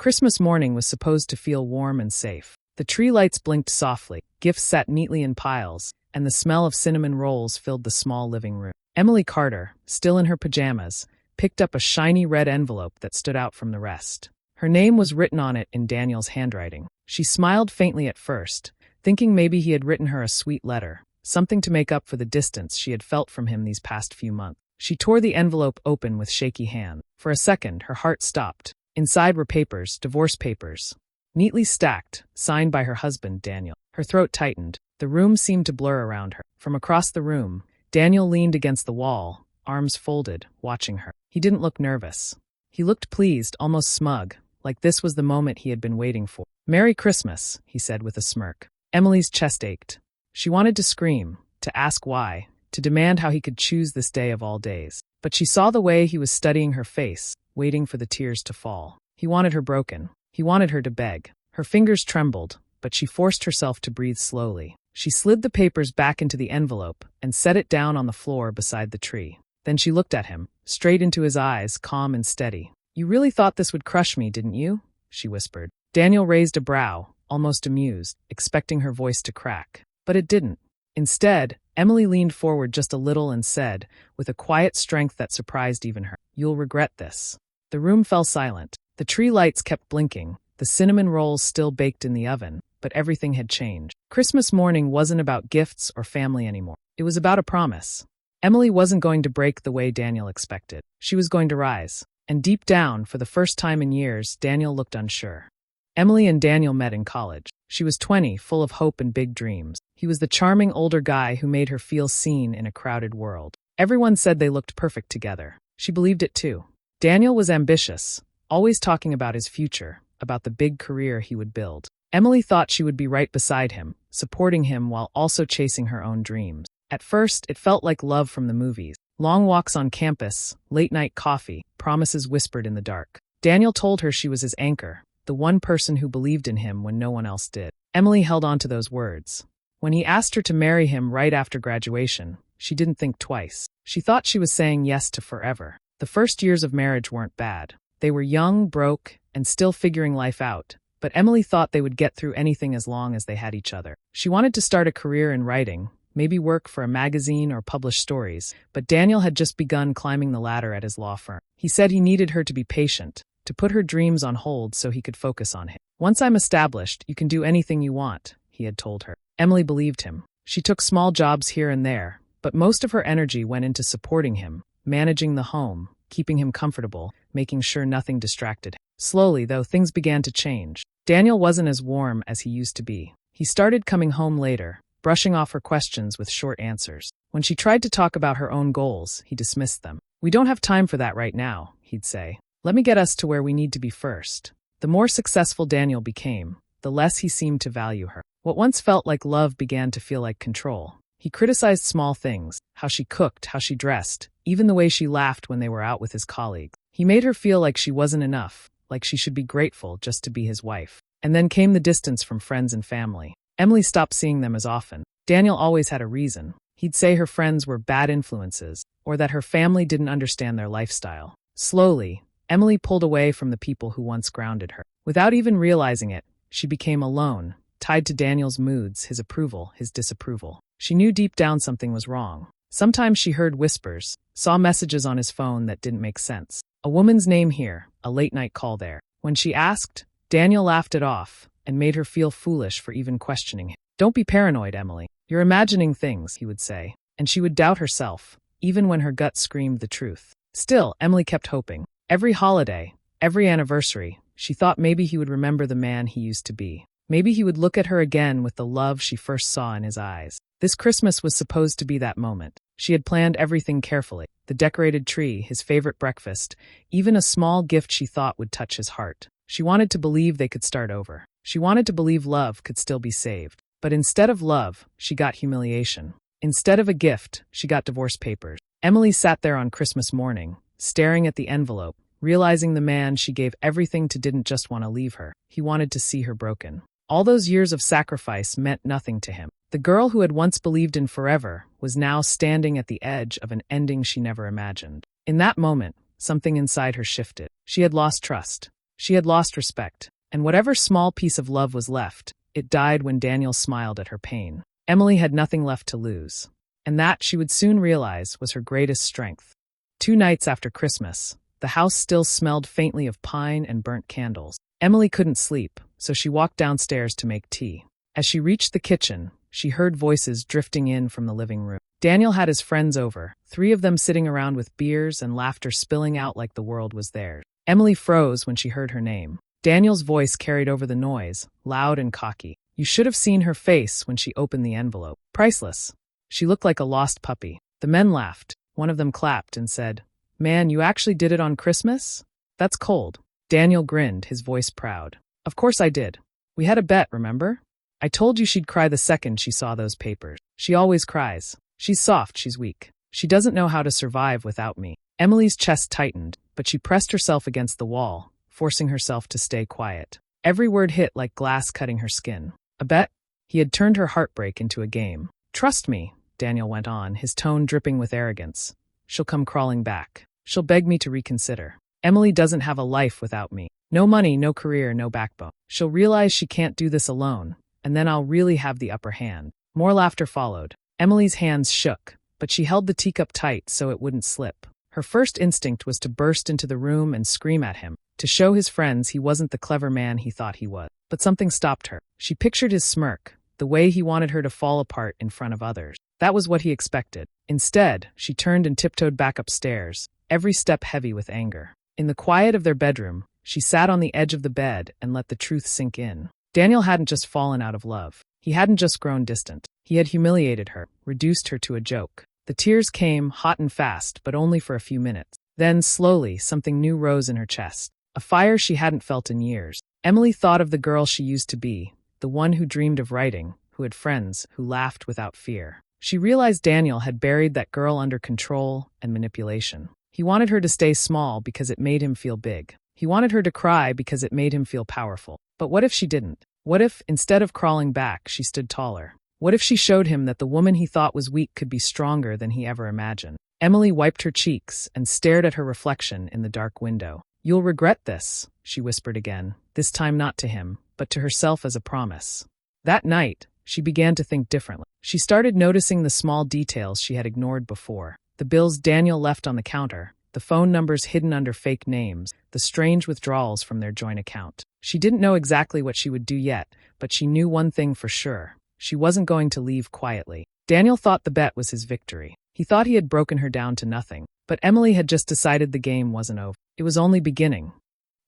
Christmas morning was supposed to feel warm and safe. The tree lights blinked softly, gifts sat neatly in piles, and the smell of cinnamon rolls filled the small living room. Emily Carter, still in her pajamas, picked up a shiny red envelope that stood out from the rest. Her name was written on it in Daniel's handwriting. She smiled faintly at first, thinking maybe he had written her a sweet letter, something to make up for the distance she had felt from him these past few months. She tore the envelope open with shaky hand. For a second, her heart stopped. Inside were papers, divorce papers, neatly stacked, signed by her husband, Daniel. Her throat tightened. The room seemed to blur around her. From across the room, Daniel leaned against the wall, arms folded, watching her. He didn't look nervous. He looked pleased, almost smug, like this was the moment he had been waiting for. "Merry Christmas," he said with a smirk. Emily's chest ached. She wanted to scream, to ask why, to demand how he could choose this day of all days. But she saw the way he was studying her face, waiting for the tears to fall. He wanted her broken. He wanted her to beg. Her fingers trembled, but she forced herself to breathe slowly. She slid the papers back into the envelope and set it down on the floor beside the tree. Then she looked at him, straight into his eyes, calm and steady. "You really thought this would crush me, didn't you?" she whispered. Daniel raised a brow, almost amused, expecting her voice to crack. But it didn't. Instead, Emily leaned forward just a little and said, with a quiet strength that surprised even her, "You'll regret this." The room fell silent. The tree lights kept blinking, the cinnamon rolls still baked in the oven, but everything had changed. Christmas morning wasn't about gifts or family anymore. It was about a promise. Emily wasn't going to break the way Daniel expected. She was going to rise. And deep down, for the first time in years, Daniel looked unsure. Emily and Daniel met in college. She was 20, full of hope and big dreams. He was the charming older guy who made her feel seen in a crowded world. Everyone said they looked perfect together. She believed it too. Daniel was ambitious, always talking about his future, about the big career he would build. Emily thought she would be right beside him, supporting him while also chasing her own dreams. At first, it felt like love from the movies. Long walks on campus, late-night coffee, promises whispered in the dark. Daniel told her she was his anchor, the one person who believed in him when no one else did. Emily held on to those words. When he asked her to marry him right after graduation, she didn't think twice. She thought she was saying yes to forever. The first years of marriage weren't bad. They were young, broke, and still figuring life out. But Emily thought they would get through anything as long as they had each other. She wanted to start a career in writing, maybe work for a magazine or publish stories, but Daniel had just begun climbing the ladder at his law firm. He said he needed her to be patient, to put her dreams on hold so he could focus on him. "Once I'm established, you can do anything you want," he had told her. Emily believed him. She took small jobs here and there, but most of her energy went into supporting him, managing the home, keeping him comfortable, making sure nothing distracted him. Slowly, though, things began to change. Daniel wasn't as warm as he used to be. He started coming home later, brushing off her questions with short answers. When she tried to talk about her own goals, he dismissed them. "We don't have time for that right now," he'd say. "Let me get us to where we need to be first." The more successful Daniel became, the less he seemed to value her. What once felt like love began to feel like control. He criticized small things, how she cooked, how she dressed, even the way she laughed when they were out with his colleagues. He made her feel like she wasn't enough, like she should be grateful just to be his wife. And then came the distance from friends and family. Emily stopped seeing them as often. Daniel always had a reason. He'd say her friends were bad influences, or that her family didn't understand their lifestyle. Slowly, Emily pulled away from the people who once grounded her. Without even realizing it, she became alone, tied to Daniel's moods, his approval, his disapproval. She knew deep down something was wrong. Sometimes she heard whispers, saw messages on his phone that didn't make sense. A woman's name here, a late-night call there. When she asked, Daniel laughed it off and made her feel foolish for even questioning him. "Don't be paranoid, Emily. You're imagining things," he would say. And she would doubt herself, even when her gut screamed the truth. Still, Emily kept hoping. Every holiday, every anniversary, she thought maybe he would remember the man he used to be. Maybe he would look at her again with the love she first saw in his eyes. This Christmas was supposed to be that moment. She had planned everything carefully. The decorated tree, his favorite breakfast, even a small gift she thought would touch his heart. She wanted to believe they could start over. She wanted to believe love could still be saved. But instead of love, she got humiliation. Instead of a gift, she got divorce papers. Emily sat there on Christmas morning, staring at the envelope, realizing the man she gave everything to didn't just want to leave her. He wanted to see her broken. All those years of sacrifice meant nothing to him. The girl who had once believed in forever was now standing at the edge of an ending she never imagined. In that moment, something inside her shifted. She had lost trust. She had lost respect, and whatever small piece of love was left, it died when Daniel smiled at her pain. Emily had nothing left to lose, and that, she would soon realize, was her greatest strength. 2 nights after Christmas, the house still smelled faintly of pine and burnt candles. Emily couldn't sleep, so she walked downstairs to make tea. As she reached the kitchen, she heard voices drifting in from the living room. Daniel had his friends over, 3 of them sitting around with beers and laughter spilling out like the world was theirs. Emily froze when she heard her name. Daniel's voice carried over the noise, loud and cocky. You should have seen her face when she opened the envelope. Priceless. She looked like a lost puppy. The men laughed. One of them clapped and said, "Man, you actually did it on Christmas? That's cold." Daniel grinned, his voice proud. "Of course I did. We had a bet, remember? I told you she'd cry the second she saw those papers. She always cries. She's soft, she's weak. She doesn't know how to survive without me." Emily's chest tightened, but she pressed herself against the wall, forcing herself to stay quiet. Every word hit like glass cutting her skin. A bet? He had turned her heartbreak into a game. "Trust me," Daniel went on, his tone dripping with arrogance. "She'll come crawling back. She'll beg me to reconsider. Emily doesn't have a life without me. No money, no career, no backbone. She'll realize she can't do this alone, and then I'll really have the upper hand." More laughter followed. Emily's hands shook, but she held the teacup tight so it wouldn't slip. Her first instinct was to burst into the room and scream at him, to show his friends he wasn't the clever man he thought he was. But something stopped her. She pictured his smirk, the way he wanted her to fall apart in front of others. That was what he expected. Instead, she turned and tiptoed back upstairs, every step heavy with anger. In the quiet of their bedroom, she sat on the edge of the bed and let the truth sink in. Daniel hadn't just fallen out of love. He hadn't just grown distant. He had humiliated her, reduced her to a joke. The tears came, hot and fast, but only for a few minutes. Then, slowly, something new rose in her chest. A fire she hadn't felt in years. Emily thought of the girl she used to be, the one who dreamed of writing, who had friends, who laughed without fear. She realized Daniel had buried that girl under control and manipulation. He wanted her to stay small because it made him feel big. He wanted her to cry because it made him feel powerful. But what if she didn't? What if, instead of crawling back, she stood taller? What if she showed him that the woman he thought was weak could be stronger than he ever imagined? Emily wiped her cheeks and stared at her reflection in the dark window. "You'll regret this," she whispered again, this time not to him, but to herself as a promise. That night, she began to think differently. She started noticing the small details she had ignored before. The bills Daniel left on the counter, the phone numbers hidden under fake names, the strange withdrawals from their joint account. She didn't know exactly what she would do yet, but she knew one thing for sure. She wasn't going to leave quietly. Daniel thought the bet was his victory. He thought he had broken her down to nothing. But Emily had just decided the game wasn't over. It was only beginning.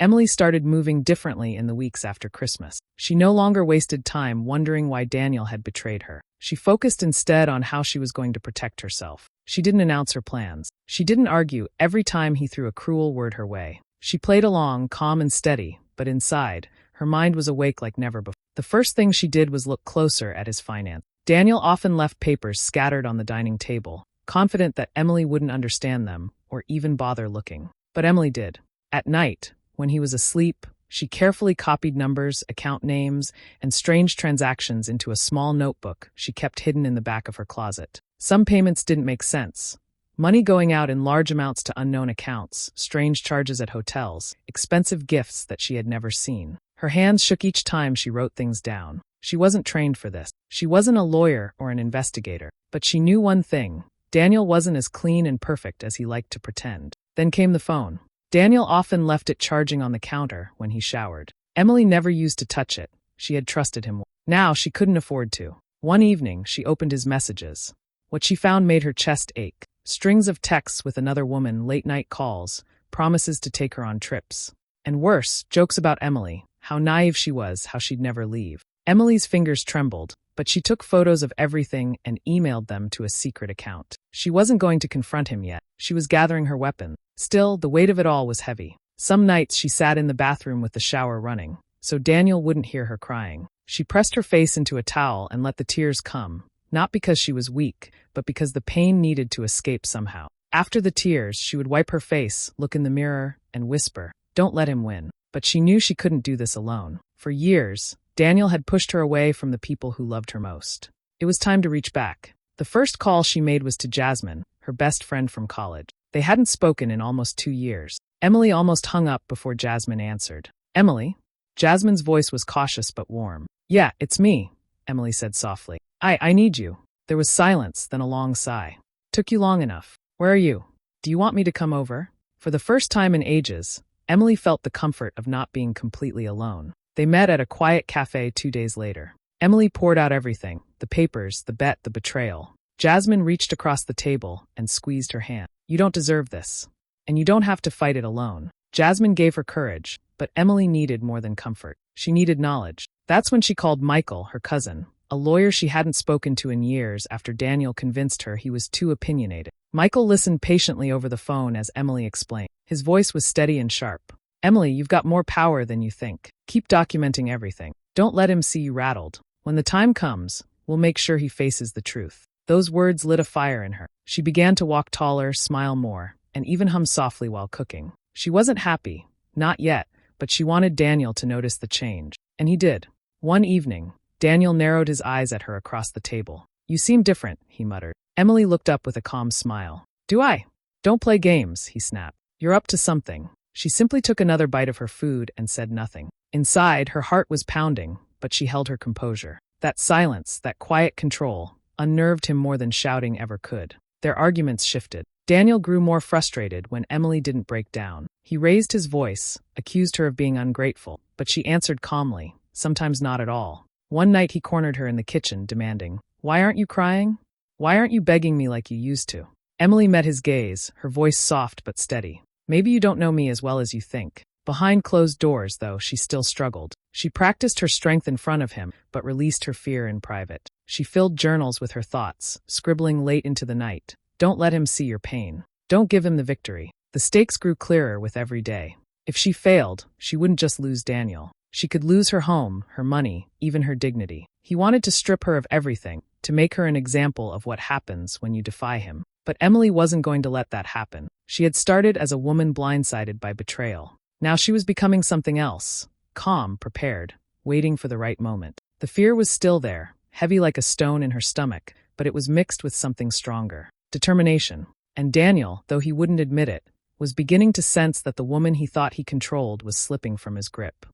Emily started moving differently in the weeks after Christmas. She no longer wasted time wondering why Daniel had betrayed her. She focused instead on how she was going to protect herself. She didn't announce her plans. She didn't argue every time he threw a cruel word her way. She played along, calm and steady, but inside, her mind was awake like never before. The first thing she did was look closer at his finance. Daniel often left papers scattered on the dining table, confident that Emily wouldn't understand them or even bother looking. But Emily did. At night, when he was asleep, she carefully copied numbers, account names, and strange transactions into a small notebook she kept hidden in the back of her closet. Some payments didn't make sense. Money going out in large amounts to unknown accounts, strange charges at hotels, expensive gifts that she had never seen. Her hands shook each time she wrote things down. She wasn't trained for this. She wasn't a lawyer or an investigator. But she knew one thing. Daniel wasn't as clean and perfect as he liked to pretend. Then came the phone. Daniel often left it charging on the counter when he showered. Emily never used to touch it. She had trusted him. Now she couldn't afford to. One evening, she opened his messages. What she found made her chest ache. Strings of texts with another woman, late-night calls, promises to take her on trips. And worse, jokes about Emily, how naive she was, how she'd never leave. Emily's fingers trembled, but she took photos of everything and emailed them to a secret account. She wasn't going to confront him yet. She was gathering her weapon. Still, the weight of it all was heavy. Some nights she sat in the bathroom with the shower running, so Daniel wouldn't hear her crying. She pressed her face into a towel and let the tears come, not because she was weak, but because the pain needed to escape somehow. After the tears, she would wipe her face, look in the mirror, and whisper, "Don't let him win." But she knew she couldn't do this alone. For years, Daniel had pushed her away from the people who loved her most. It was time to reach back. The first call she made was to Jasmine, her best friend from college. They hadn't spoken in almost 2 years. Emily almost hung up before Jasmine answered. Emily? Jasmine's voice was cautious but warm. Yeah, it's me, Emily said softly. I need you. There was silence, then a long sigh. Took you long enough. Where are you? Do you want me to come over? For the first time in ages, Emily felt the comfort of not being completely alone. They met at a quiet cafe 2 days later. Emily poured out everything, the papers, the bet, the betrayal. Jasmine reached across the table and squeezed her hand. You don't deserve this. And you don't have to fight it alone. Jasmine gave her courage, but Emily needed more than comfort. She needed knowledge. That's when she called Michael, her cousin, a lawyer she hadn't spoken to in years after Daniel convinced her he was too opinionated. Michael listened patiently over the phone as Emily explained. His voice was steady and sharp. Emily, you've got more power than you think. Keep documenting everything. Don't let him see you rattled. When the time comes, we'll make sure he faces the truth. Those words lit a fire in her. She began to walk taller, smile more, and even hum softly while cooking. She wasn't happy, not yet, but she wanted Daniel to notice the change. And he did. One evening, Daniel narrowed his eyes at her across the table. You seem different, he muttered. Emily looked up with a calm smile. Do I? Don't play games, he snapped. You're up to something. She simply took another bite of her food and said nothing. Inside, her heart was pounding, but she held her composure. That silence, that quiet control, unnerved him more than shouting ever could. Their arguments shifted. Daniel grew more frustrated when Emily didn't break down. He raised his voice, accused her of being ungrateful, but she answered calmly, sometimes not at all. One night he cornered her in the kitchen, demanding, Why aren't you crying? Why aren't you begging me like you used to? Emily met his gaze, her voice soft but steady. Maybe you don't know me as well as you think. Behind closed doors, though, she still struggled. She practiced her strength in front of him, but released her fear in private. She filled journals with her thoughts, scribbling late into the night. Don't let him see your pain. Don't give him the victory. The stakes grew clearer with every day. If she failed, she wouldn't just lose Daniel. She could lose her home, her money, even her dignity. He wanted to strip her of everything, to make her an example of what happens when you defy him. But Emily wasn't going to let that happen. She had started as a woman blindsided by betrayal. Now she was becoming something else, calm, prepared, waiting for the right moment. The fear was still there, heavy like a stone in her stomach, but it was mixed with something stronger. Determination. And Daniel, though he wouldn't admit it, was beginning to sense that the woman he thought he controlled was slipping from his grip.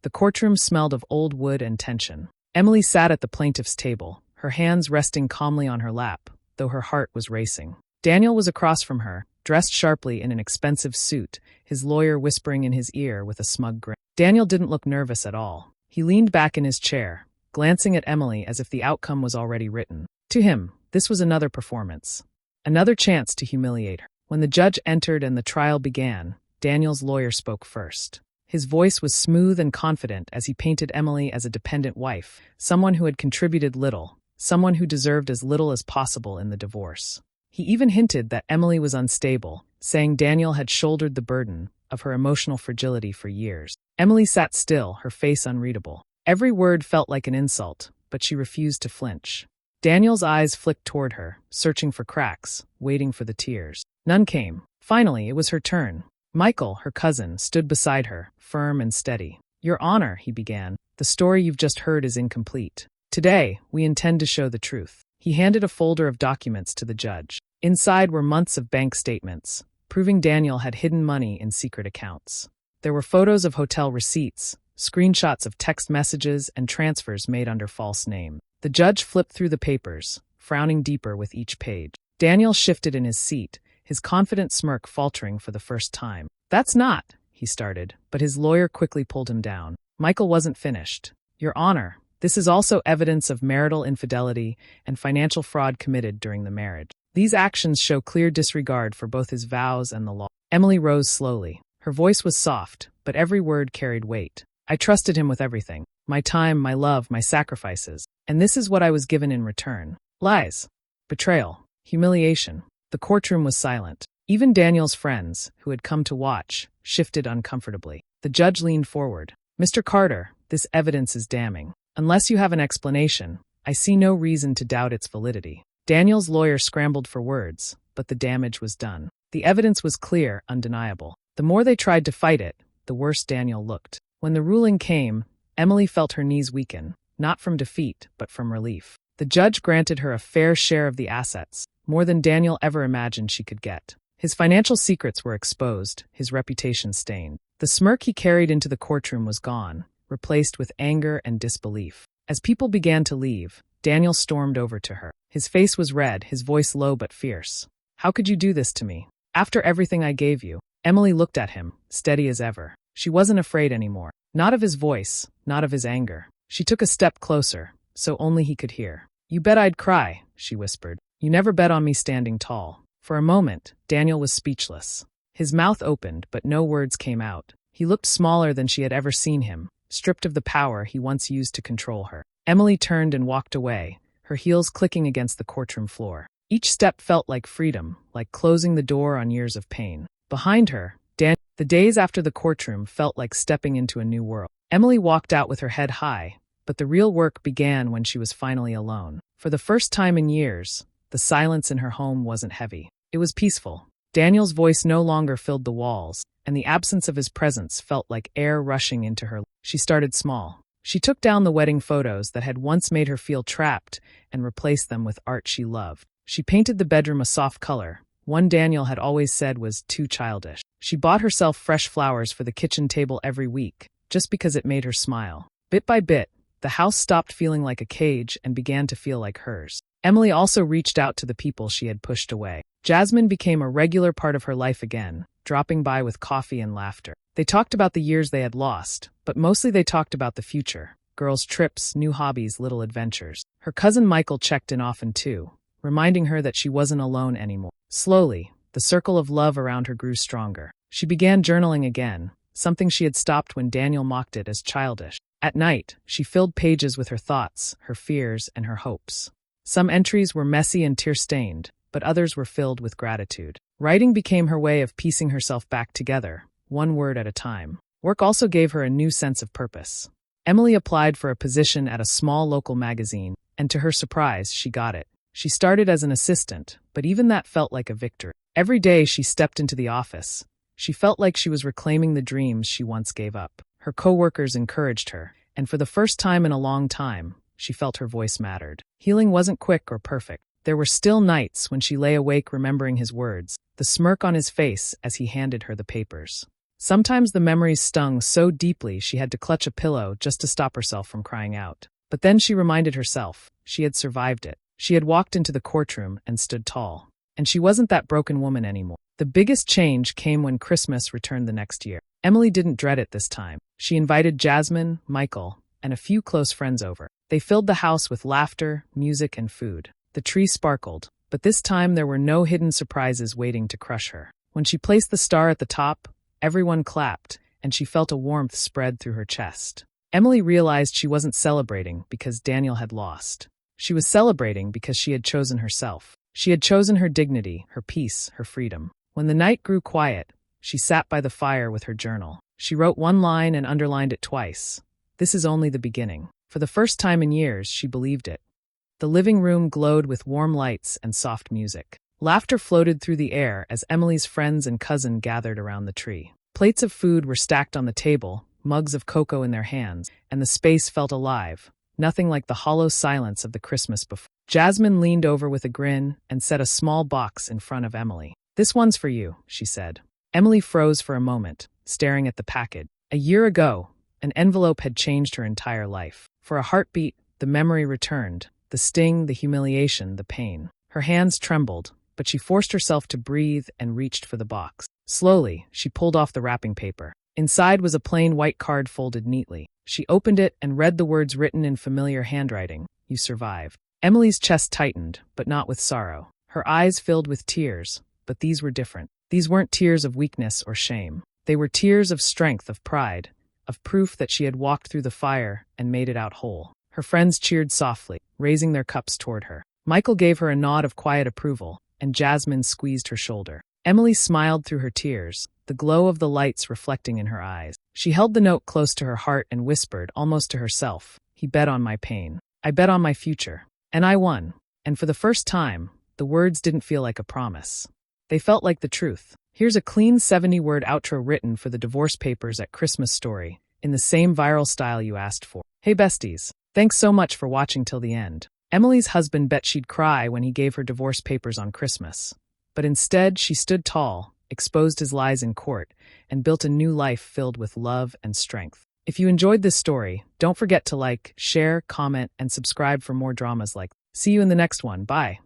The courtroom smelled of old wood and tension. Emily sat at the plaintiff's table, her hands resting calmly on her lap, though her heart was racing. Daniel was across from her, dressed sharply in an expensive suit, his lawyer whispering in his ear with a smug grin. Daniel didn't look nervous at all. He leaned back in his chair, glancing at Emily as if the outcome was already written. To him, this was another performance. Another chance to humiliate her. When the judge entered and the trial began, Daniel's lawyer spoke first. His voice was smooth and confident as he painted Emily as a dependent wife, someone who had contributed little, someone who deserved as little as possible in the divorce. He even hinted that Emily was unstable, saying Daniel had shouldered the burden of her emotional fragility for years. Emily sat still, her face unreadable. Every word felt like an insult, but she refused to flinch. Daniel's eyes flicked toward her, searching for cracks, waiting for the tears. None came. Finally, it was her turn. Michael, her cousin, stood beside her, firm and steady. Your Honor, he began, the story you've just heard is incomplete. Today, we intend to show the truth. He handed a folder of documents to the judge. Inside were months of bank statements, proving Daniel had hidden money in secret accounts. There were photos of hotel receipts, screenshots of text messages, and transfers made under false name. The judge flipped through the papers, frowning deeper with each page. Daniel shifted in his seat, his confident smirk faltering for the first time. That's not, he started, but his lawyer quickly pulled him down. Michael wasn't finished. Your Honor, this is also evidence of marital infidelity and financial fraud committed during the marriage. These actions show clear disregard for both his vows and the law. Emily rose slowly. Her voice was soft, but every word carried weight. I trusted him with everything. My time, my love, my sacrifices. And this is what I was given in return. Lies. Betrayal. Humiliation. The courtroom was silent. Even Daniel's friends, who had come to watch, shifted uncomfortably. The judge leaned forward. Mr. Carter, this evidence is damning. Unless you have an explanation, I see no reason to doubt its validity. Daniel's lawyer scrambled for words, but the damage was done. The evidence was clear, undeniable. The more they tried to fight it, the worse Daniel looked. When the ruling came, Emily felt her knees weaken, not from defeat, but from relief. The judge granted her a fair share of the assets, more than Daniel ever imagined she could get. His financial secrets were exposed, his reputation stained. The smirk he carried into the courtroom was gone, replaced with anger and disbelief. As people began to leave, Daniel stormed over to her. His face was red, his voice low but fierce. "How could you do this to me? After everything I gave you?" Emily looked at him, steady as ever. She wasn't afraid anymore. Not of his voice, not of his anger. She took a step closer, so only he could hear. "You bet I'd cry," she whispered. "You never bet on me standing tall." For a moment, Daniel was speechless. His mouth opened, but no words came out. He looked smaller than she had ever seen him, stripped of the power he once used to control her. Emily turned and walked away, her heels clicking against the courtroom floor. Each step felt like freedom, like closing the door on years of pain. Behind her, the days after the courtroom felt like stepping into a new world. Emily walked out with her head high, but the real work began when she was finally alone. For the first time in years, the silence in her home wasn't heavy. It was peaceful. Daniel's voice no longer filled the walls, and the absence of his presence felt like air rushing into her. She started small. She took down the wedding photos that had once made her feel trapped and replaced them with art she loved. She painted the bedroom a soft color, one Daniel had always said was too childish. She bought herself fresh flowers for the kitchen table every week, just because it made her smile. Bit by bit, the house stopped feeling like a cage and began to feel like hers. Emily also reached out to the people she had pushed away. Jasmine became a regular part of her life again, dropping by with coffee and laughter. They talked about the years they had lost, but mostly they talked about the future. Girls' trips, new hobbies, little adventures. Her cousin Michael checked in often too, reminding her that she wasn't alone anymore. Slowly, the circle of love around her grew stronger. She began journaling again, something she had stopped when Daniel mocked it as childish. At night, she filled pages with her thoughts, her fears, and her hopes. Some entries were messy and tear-stained, but others were filled with gratitude. Writing became her way of piecing herself back together, one word at a time. Work also gave her a new sense of purpose. Emily applied for a position at a small local magazine, and to her surprise, she got it. She started as an assistant, but even that felt like a victory. Every day she stepped into the office, she felt like she was reclaiming the dreams she once gave up. Her coworkers encouraged her, and for the first time in a long time, she felt her voice mattered. Healing wasn't quick or perfect. There were still nights when she lay awake remembering his words, the smirk on his face as he handed her the papers. Sometimes the memories stung so deeply she had to clutch a pillow just to stop herself from crying out. But then she reminded herself, she had survived it. She had walked into the courtroom and stood tall. And she wasn't that broken woman anymore. The biggest change came when Christmas returned the next year. Emily didn't dread it this time. She invited Jasmine, Michael, and a few close friends over. They filled the house with laughter, music, and food. The tree sparkled, but this time there were no hidden surprises waiting to crush her. When she placed the star at the top, everyone clapped, and she felt a warmth spread through her chest. Emily realized she wasn't celebrating because Daniel had lost. She was celebrating because she had chosen herself. She had chosen her dignity, her peace, her freedom. When the night grew quiet, she sat by the fire with her journal. She wrote one line and underlined it twice. This is only the beginning. For the first time in years, she believed it. The living room glowed with warm lights and soft music. Laughter floated through the air as Emily's friends and cousin gathered around the tree. Plates of food were stacked on the table, mugs of cocoa in their hands, and the space felt alive. Nothing like the hollow silence of the Christmas before. Jasmine leaned over with a grin and set a small box in front of Emily. "This one's for you," she said. Emily froze for a moment, staring at the package. A year ago, an envelope had changed her entire life. For a heartbeat, the memory returned. The sting, the humiliation, the pain. Her hands trembled, but she forced herself to breathe and reached for the box. Slowly, she pulled off the wrapping paper. Inside was a plain white card folded neatly. She opened it and read the words written in familiar handwriting. "You survived." Emily's chest tightened, but not with sorrow. Her eyes filled with tears, but these were different. These weren't tears of weakness or shame. They were tears of strength, of pride, of proof that she had walked through the fire and made it out whole. Her friends cheered softly, raising their cups toward her. Michael gave her a nod of quiet approval, and Jasmine squeezed her shoulder. Emily smiled through her tears, the glow of the lights reflecting in her eyes. She held the note close to her heart and whispered, almost to herself, "He bet on my pain. I bet on my future. And I won." And for the first time, the words didn't feel like a promise. They felt like the truth. Here's a clean 70-word outro written for the divorce papers at Christmas Story, in the same viral style you asked for. Hey besties, thanks so much for watching till the end. Emily's husband bet she'd cry when he gave her divorce papers on Christmas. But instead, she stood tall, exposed his lies in court, and built a new life filled with love and strength. If you enjoyed this story, don't forget to like, share, comment, and subscribe for more dramas like this. See you in the next one. Bye.